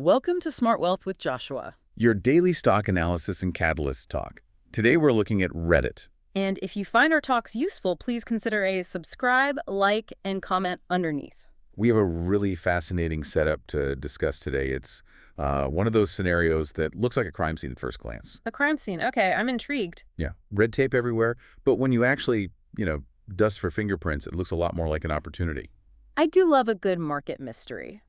Welcome to Smart Wealth with Joshua. Your daily stock analysis and catalyst talk. Today we're looking at Reddit. And if you find our talks useful, please consider a subscribe, like, and comment underneath. We have a really fascinating setup to discuss today. It's one of those scenarios that looks like a crime scene at first glance. A crime scene. Okay, I'm intrigued. Yeah, red tape everywhere, but when you actually, dust for fingerprints, it looks a lot more like an opportunity. I do love a good market mystery.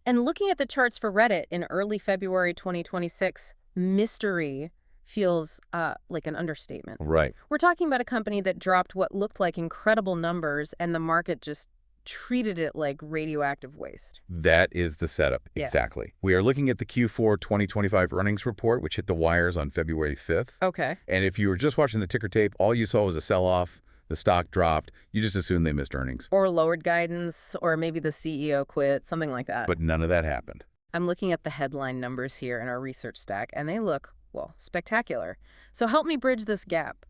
And looking at the charts for Reddit in early February 2026, mystery feels like an understatement. Right. We're talking about a company that dropped what looked like incredible numbers, and the market just treated it like radioactive waste. That is the setup. Yeah. Exactly. We are looking at the Q4 2025 earnings report, which hit the wires on February 5th. Okay. And if you were just watching the ticker tape, all you saw was a sell-off, the stock dropped, you just assumed they missed earnings. Or lowered guidance, or maybe the CEO quit, something like that. But none of that happened. I'm looking at the headline numbers here in our research stack, and they look, well, spectacular. So help me bridge this gap.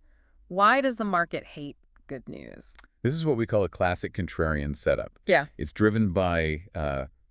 Why does the market hate good news? This is what we call a classic contrarian setup. Yeah. It's driven by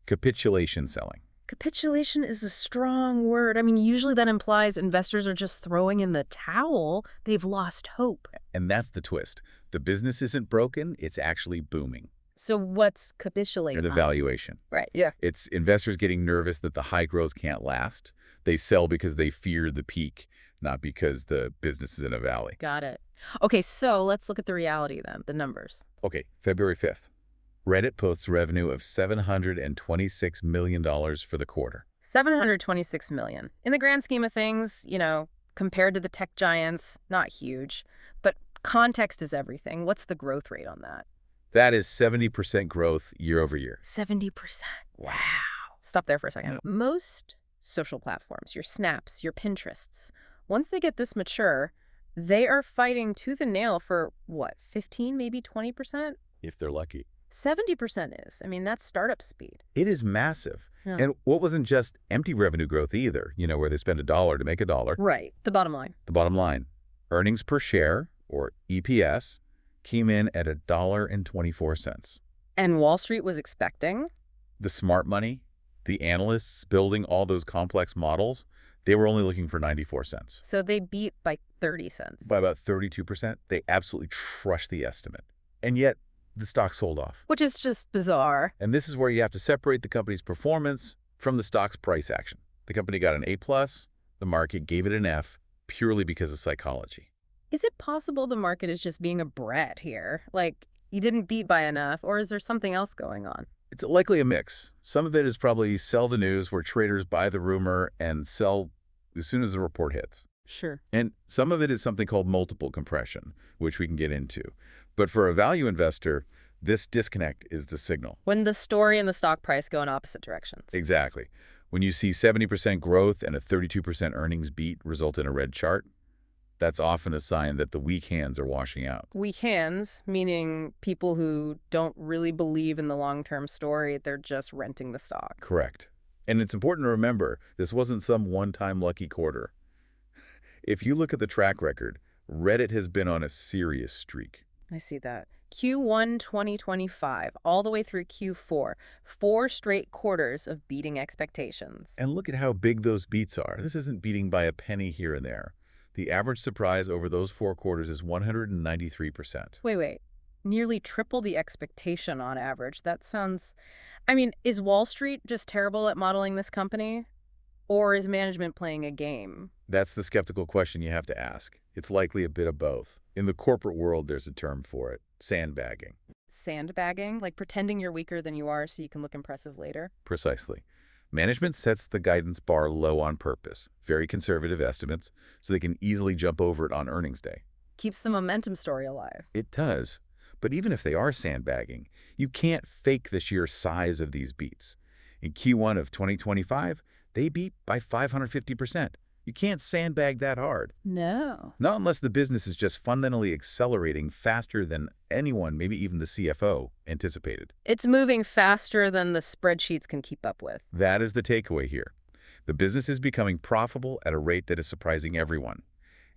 capitulation selling. Capitulation is a strong word. I mean, usually that implies investors are just throwing in the towel. They've lost hope. And that's the twist. The business isn't broken, it's actually booming. So what's capitulating? The valuation. Right, yeah. It's investors getting nervous that the high growth can't last. They sell because they fear the peak, not because the business is in a valley. Got it. Okay, so let's look at the reality then, the numbers. Okay, February 5th. Reddit posts revenue of $726 million for the quarter. $726 million. In the grand scheme of things, compared to the tech giants, not huge. But context is everything. What's the growth rate on that? That is 70% growth year over year. 70%. Wow. Stop there for a second. Most social platforms, your Snaps, your Pinterests, once they get this mature, they are fighting tooth and nail for, what, 15, maybe 20%? If they're lucky. 70% is. I mean, that's startup speed. It is massive. Yeah. And what wasn't just empty revenue growth either, where they spend $1 to make $1. Right. The bottom line. The bottom line, earnings per share, or EPS, came in at $1.24. And Wall Street was expecting? The smart money, the analysts building all those complex models, they were only looking for 94 cents. So they beat by 30 cents. By about 32%, they absolutely crushed the estimate. And yet, the stock sold off. Which is just bizarre. And this is where you have to separate the company's performance from the stock's price action. The company got an A+, the market gave it an F, purely because of psychology. Is it possible the market is just being a brat here? Like, you didn't beat by enough, or is there something else going on? It's likely a mix. Some of it is probably sell the news, where traders buy the rumor and sell as soon as the report hits. Sure. And some of it is something called multiple compression, which we can get into. But for a value investor, this disconnect is the signal. When the story and the stock price go in opposite directions. Exactly. When you see 70% growth and a 32% earnings beat result in a red chart, that's often a sign that the weak hands are washing out. Weak hands, meaning people who don't really believe in the long-term story. They're just renting the stock. Correct. And it's important to remember, this wasn't some one-time lucky quarter. If you look at the track record, Reddit has been on a serious streak. I see that. Q1 2025, all the way through Q4, 4 straight quarters of beating expectations. And look at how big those beats are. This isn't beating by a penny here and there. The average surprise over those 4 quarters is 193%. Wait. Nearly triple the expectation on average. That sounds... I mean, is Wall Street just terrible at modeling this company? Or is management playing a game? That's the skeptical question you have to ask. It's likely a bit of both. In the corporate world, there's a term for it, sandbagging. Sandbagging? Like pretending you're weaker than you are so you can look impressive later? Precisely. Management sets the guidance bar low on purpose, very conservative estimates, so they can easily jump over it on earnings day. Keeps the momentum story alive. It does. But even if they are sandbagging, you can't fake the sheer size of these beats. In Q1 of 2025, they beat by 550%. You can't sandbag that hard. No. Not unless the business is just fundamentally accelerating faster than anyone, maybe even the CFO, anticipated. It's moving faster than the spreadsheets can keep up with. That is the takeaway here. The business is becoming profitable at a rate that is surprising everyone.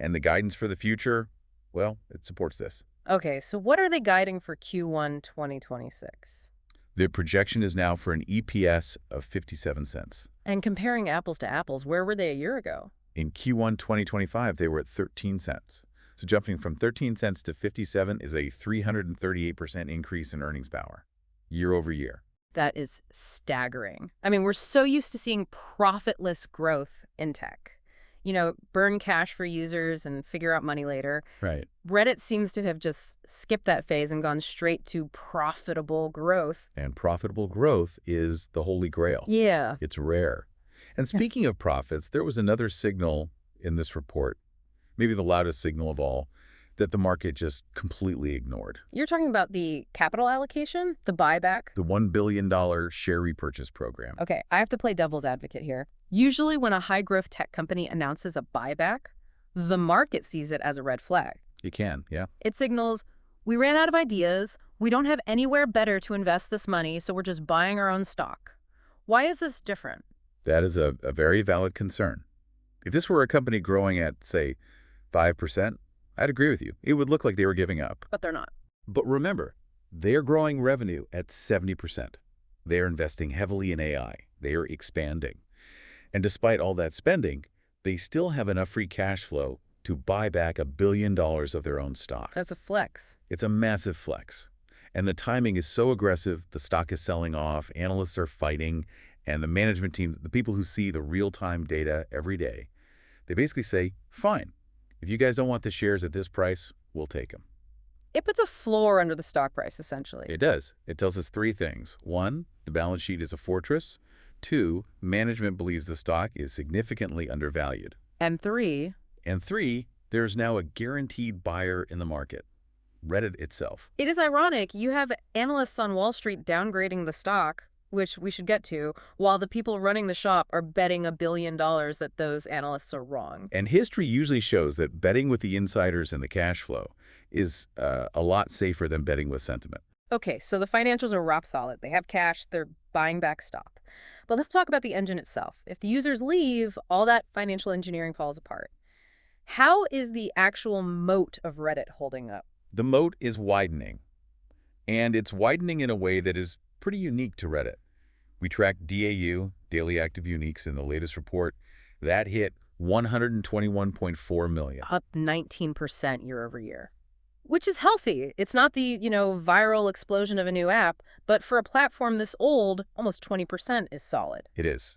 And the guidance for the future, well, it supports this. Okay, so what are they guiding for Q1 2026? The projection is now for an EPS of 57 cents. And comparing apples to apples, where were they a year ago? In Q1 2025, they were at 13 cents. So jumping from 13 cents to 57 is a 338% increase in earnings power, year over year. That is staggering. I mean, we're so used to seeing profitless growth in tech. You know, burn cash for users and figure out money later. Right. Reddit seems to have just skipped that phase and gone straight to profitable growth. And profitable growth is the holy grail. Yeah. It's rare. And speaking of profits, there was another signal in this report, maybe the loudest signal of all, that the market just completely ignored. You're talking about the capital allocation, the buyback? The $1 billion share repurchase program. Okay, I have to play devil's advocate here. Usually when a high-growth tech company announces a buyback, the market sees it as a red flag. It can, yeah. It signals, we ran out of ideas, we don't have anywhere better to invest this money, so we're just buying our own stock. Why is this different? That is a very valid concern. If this were a company growing at, say, 5%, I'd agree with you. It would look like they were giving up. But they're not. But remember, they are growing revenue at 70%. They are investing heavily in AI. They are expanding. And despite all that spending, they still have enough free cash flow to buy back $1 billion of their own stock. That's a flex. It's a massive flex. And the timing is so aggressive, the stock is selling off, analysts are fighting, and the management team, the people who see the real-time data every day, they basically say, fine, if you guys don't want the shares at this price, we'll take them. It puts a floor under the stock price, essentially. It does. It tells us three things. One, the balance sheet is a fortress. Two, management believes the stock is significantly undervalued. And three, there's now a guaranteed buyer in the market, Reddit itself. it is ironic. You have analysts on Wall Street downgrading the stock, which we should get to, while the people running the shop are betting $1 billion that those analysts are wrong. And history usually shows that betting with the insiders and the cash flow is a lot safer than betting with sentiment. Okay, so the financials are rock solid. They have cash, they're buying back stock. But let's talk about the engine itself. If the users leave, all that financial engineering falls apart. How is the actual moat of Reddit holding up? The moat is widening, and it's widening in a way that is pretty unique to Reddit. We tracked DAU, daily active uniques, in the latest report. That hit 121.4 million. Up 19% year over year. Which is healthy. It's not the, viral explosion of a new app, but for a platform this old, almost 20% is solid. It is.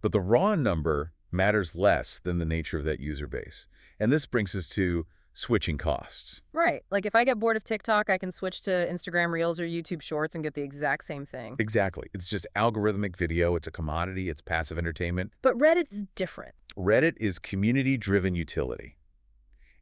But the raw number matters less than the nature of that user base. And this brings us to switching costs. Right. Like if I get bored of TikTok, I can switch to Instagram Reels or YouTube Shorts and get the exact same thing. Exactly. It's just algorithmic video. It's a commodity. It's passive entertainment. But Reddit is different. Reddit is community-driven utility.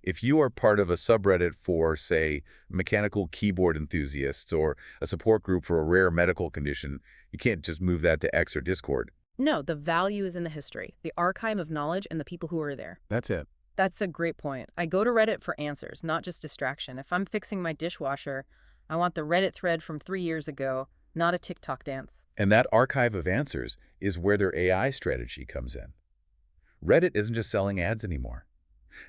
If you are part of a subreddit for, say, mechanical keyboard enthusiasts or a support group for a rare medical condition, you can't just move that to X or Discord. No, the value is in the history, the archive of knowledge, and the people who are there. That's it. That's a great point. I go to Reddit for answers, not just distraction. If I'm fixing my dishwasher, I want the Reddit thread from 3 years ago, not a TikTok dance. And that archive of answers is where their AI strategy comes in. Reddit isn't just selling ads anymore.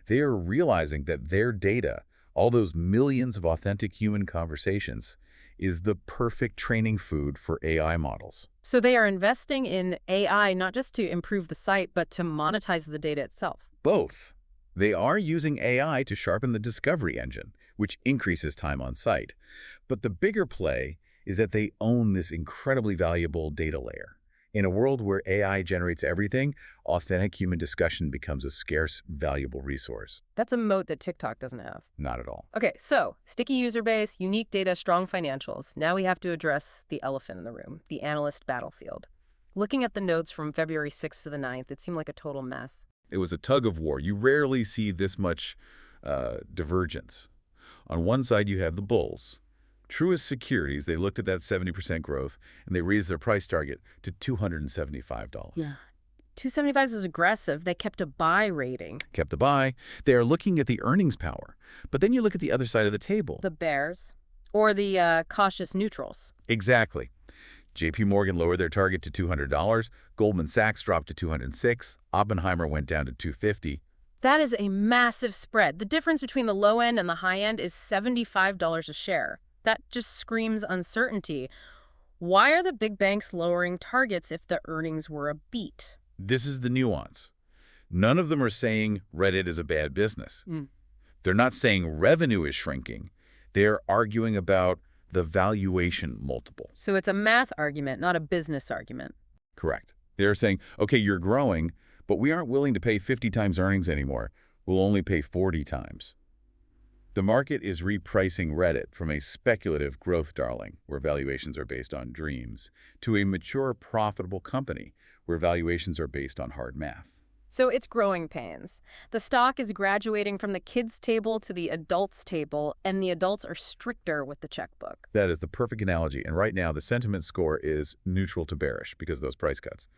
They are realizing that their data, all those millions of authentic human conversations, is the perfect training food for AI models. So they are investing in AI not just to improve the site, but to monetize the data itself. Both. They are using AI to sharpen the discovery engine, which increases time on site. But the bigger play is that they own this incredibly valuable data layer. In a world where AI generates everything, authentic human discussion becomes a scarce, valuable resource. That's a moat that TikTok doesn't have. Not at all. Okay, so sticky user base, unique data, strong financials. Now we have to address the elephant in the room, the analyst battlefield. Looking at the notes from February 6th to the 9th, it seemed like a total mess. It was a tug of war. You rarely see this much divergence. On one side, you have the bulls. Truist Securities, they looked at that 70% growth, and they raised their price target to $275. Yeah. 275 is aggressive. They kept a buy rating. Kept the buy. They are looking at the earnings power. But then you look at the other side of the table. The bears. Or the cautious neutrals. Exactly. JP Morgan lowered their target to $200. Goldman Sachs dropped to $206. Oppenheimer went down to $250. That is a massive spread. The difference between the low end and the high end is $75 a share. That just screams uncertainty. Why are the big banks lowering targets if the earnings were a beat? This is the nuance. None of them are saying Reddit is a bad business. They're not saying revenue is shrinking. They're arguing about the valuation multiple. So it's a math argument, not a business argument. Correct. They're saying, okay, you're growing, but we aren't willing to pay 50 times earnings anymore. We'll only pay 40 times. The market is repricing Reddit from a speculative growth darling, where valuations are based on dreams, to a mature, profitable company, where valuations are based on hard math. So it's growing pains. The stock is graduating from the kids' table to the adults' table, and the adults are stricter with the checkbook. That is the perfect analogy, and right now the sentiment score is neutral to bearish because of those price cuts.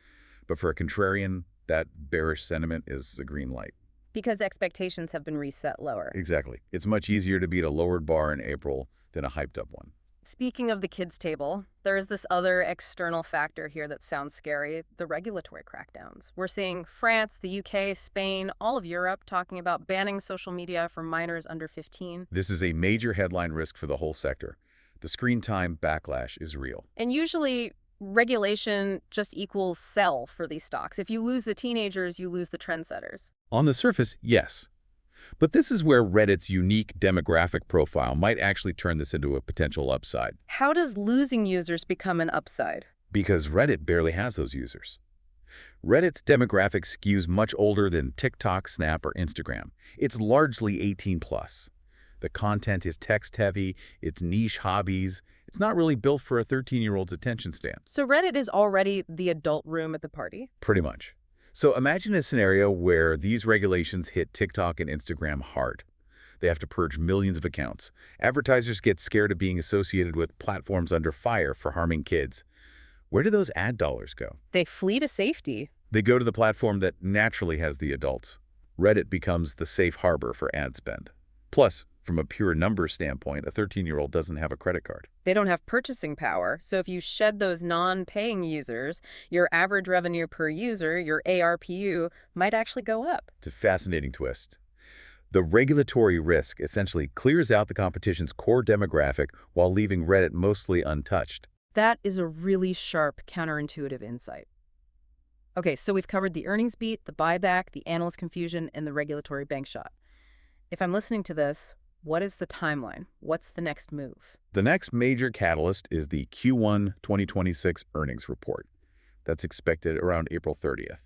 But for a contrarian, that bearish sentiment is a green light. Because expectations have been reset lower. Exactly. It's much easier to beat a lowered bar in April than a hyped-up one. Speaking of the kids' table, there is this other external factor here that sounds scary, the regulatory crackdowns. We're seeing France, the UK, Spain, all of Europe talking about banning social media for minors under 15. This is a major headline risk for the whole sector. The screen time backlash is real. And usually, regulation just equals sell for these stocks. If you lose the teenagers, you lose the trendsetters. On the surface, yes. But this is where Reddit's unique demographic profile might actually turn this into a potential upside. How does losing users become an upside? Because Reddit barely has those users. Reddit's demographic skews much older than TikTok, Snap, or Instagram. It's largely 18 plus. The content is text-heavy, it's niche hobbies. It's not really built for a 13-year-old's attention span. So Reddit is already the adult room at the party? Pretty much. So imagine a scenario where these regulations hit TikTok and Instagram hard. They have to purge millions of accounts. Advertisers get scared of being associated with platforms under fire for harming kids. Where do those ad dollars go? They flee to safety. They go to the platform that naturally has the adults. Reddit becomes the safe harbor for ad spend. Plus, from a pure numbers standpoint, a 13-year-old doesn't have a credit card. They don't have purchasing power, so if you shed those non-paying users, your average revenue per user, your ARPU, might actually go up. It's a fascinating twist. The regulatory risk essentially clears out the competition's core demographic while leaving Reddit mostly untouched. That is a really sharp, counterintuitive insight. Okay, so we've covered the earnings beat, the buyback, the analyst confusion, and the regulatory bank shot. If I'm listening to this, what is the timeline? What's the next move? The next major catalyst is the Q1 2026 earnings report. That's expected around April 30th.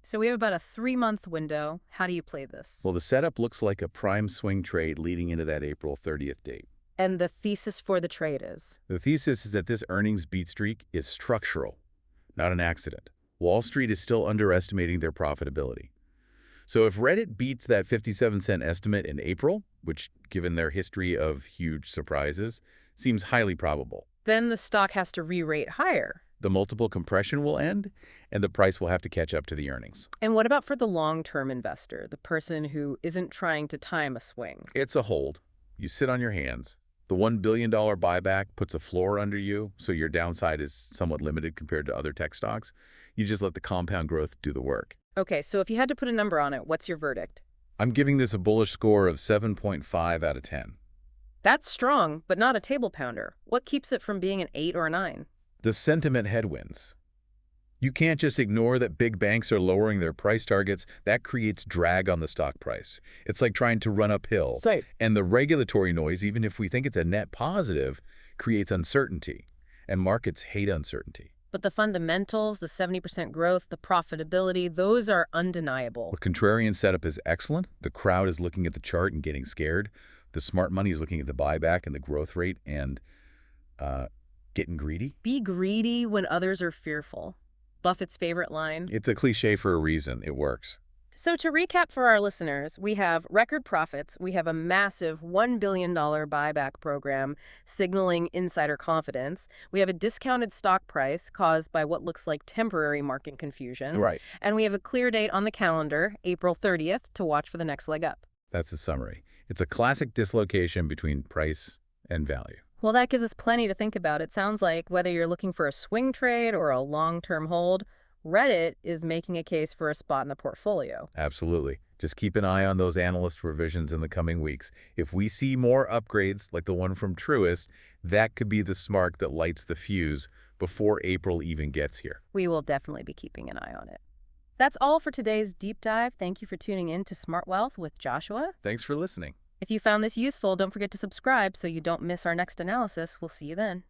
So we have about a 3-month window. How do you play this? Well, the setup looks like a prime swing trade leading into that April 30th date. And the thesis for the trade is? The thesis is that this earnings beat streak is structural, not an accident. Wall Street is still underestimating their profitability. So if Reddit beats that 57-cent estimate in April, which, given their history of huge surprises, seems highly probable, then the stock has to re-rate higher. the multiple compression will end, and the price will have to catch up to the earnings. And what about for the long-term investor, the person who isn't trying to time a swing? It's a hold. You sit on your hands. The $1 billion buyback puts a floor under you, so your downside is somewhat limited compared to other tech stocks. You just let the compound growth do the work. Okay, so if you had to put a number on it, what's your verdict? I'm giving this a bullish score of 7.5 out of 10. That's strong, but not a table pounder. What keeps it from being an 8 or a 9? The sentiment headwinds. You can't just ignore that big banks are lowering their price targets. That creates drag on the stock price. It's like trying to run uphill. Right. And the regulatory noise, even if we think it's a net positive, creates uncertainty. And markets hate uncertainty. But the fundamentals, the 70% growth, the profitability, those are undeniable. The contrarian setup is excellent. The crowd is looking at the chart and getting scared. The smart money is looking at the buyback and the growth rate and getting greedy. Be greedy when others are fearful. Buffett's favorite line. It's a cliche for a reason. It works. So to recap for our listeners, we have record profits, we have a massive $1 billion buyback program signaling insider confidence, we have a discounted stock price caused by what looks like temporary market confusion, Right. and we have a clear date on the calendar, April 30th, to watch for the next leg up. That's the summary. It's a classic dislocation between price and value. Well, that gives us plenty to think about. It sounds like whether you're looking for a swing trade or a long-term hold, Reddit is making a case for a spot in the portfolio. Absolutely. Just keep an eye on those analyst revisions in the coming weeks. If we see more upgrades like the one from Truist, that could be the spark that lights the fuse before April even gets here. We will definitely be keeping an eye on it. That's all for today's deep dive. Thank you for tuning in to Smart Wealth with Joshua. Thanks for listening. If you found this useful, don't forget to subscribe so you don't miss our next analysis. We'll see you then.